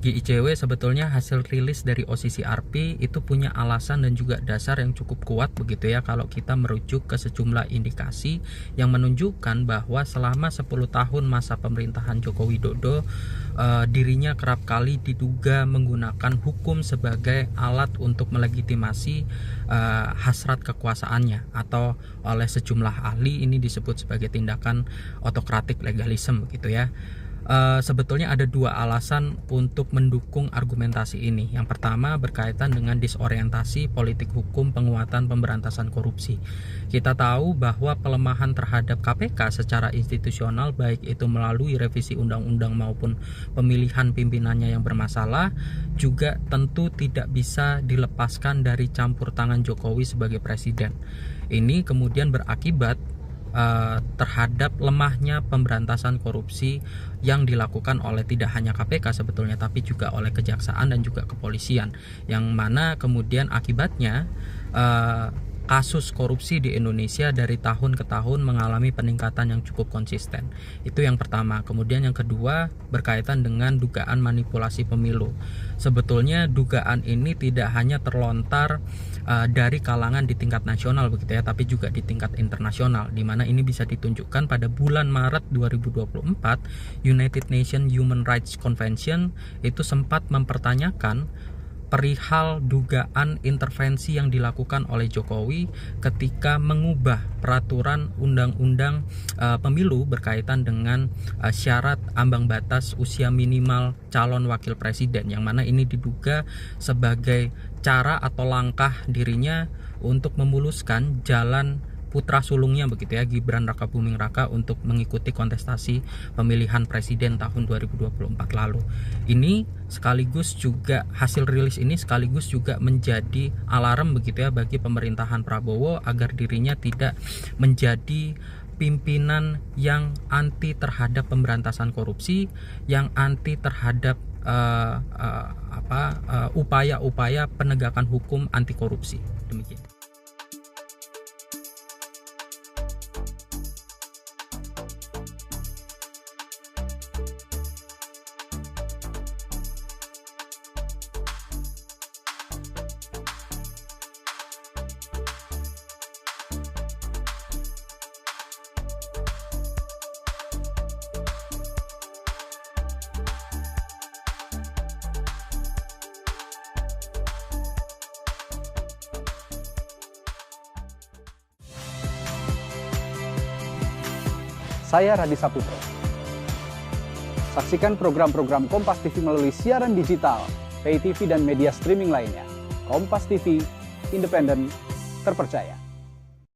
Bagi ICW sebetulnya hasil rilis dari OCCRP itu punya alasan dan juga dasar yang cukup kuat begitu ya, kalau kita merujuk ke sejumlah indikasi yang menunjukkan bahwa selama 10 tahun masa pemerintahan Joko Widodo dirinya kerap kali diduga menggunakan hukum sebagai alat untuk melegitimasi hasrat kekuasaannya, atau oleh sejumlah ahli ini disebut sebagai tindakan autokratik legalisme gitu ya. Sebetulnya ada dua alasan untuk mendukung argumentasi ini. Yang pertama berkaitan dengan disorientasi politik hukum penguatan pemberantasan korupsi. Kita tahu bahwa pelemahan terhadap KPK secara institusional, baik itu melalui revisi undang-undang maupun pemilihan pimpinannya yang bermasalah, juga tentu tidak bisa dilepaskan dari campur tangan Jokowi sebagai presiden. Ini kemudian berakibat terhadap lemahnya pemberantasan korupsi yang dilakukan oleh tidak hanya KPK sebetulnya, tapi juga oleh kejaksaan dan juga kepolisian, yang mana kemudian akibatnya kasus korupsi di Indonesia dari tahun ke tahun mengalami peningkatan yang cukup konsisten. Itu yang pertama. Kemudian yang kedua berkaitan dengan dugaan manipulasi pemilu. Sebetulnya dugaan ini tidak hanya terlontar dari kalangan di tingkat nasional begitu ya, tapi juga di tingkat internasional, di mana ini bisa ditunjukkan pada bulan Maret 2024 United Nations Human Rights Convention itu sempat mempertanyakan perihal dugaan intervensi yang dilakukan oleh Jokowi ketika mengubah peraturan undang-undang pemilu berkaitan dengan syarat ambang batas usia minimal calon wakil presiden, yang mana ini diduga sebagai cara atau langkah dirinya untuk memuluskan jalan putra sulungnya begitu ya, Gibran Rakabuming Raka, untuk mengikuti kontestasi pemilihan presiden tahun 2024 lalu. Ini sekaligus juga hasil rilis ini sekaligus juga menjadi alarm begitu ya bagi pemerintahan Prabowo agar dirinya tidak menjadi pimpinan yang anti terhadap pemberantasan korupsi, yang anti terhadap upaya-upaya penegakan hukum anti korupsi. Demikian. Saya Radi Saputro. Saksikan program-program Kompas TV melalui siaran digital, pay TV dan media streaming lainnya. Kompas TV, independen, terpercaya.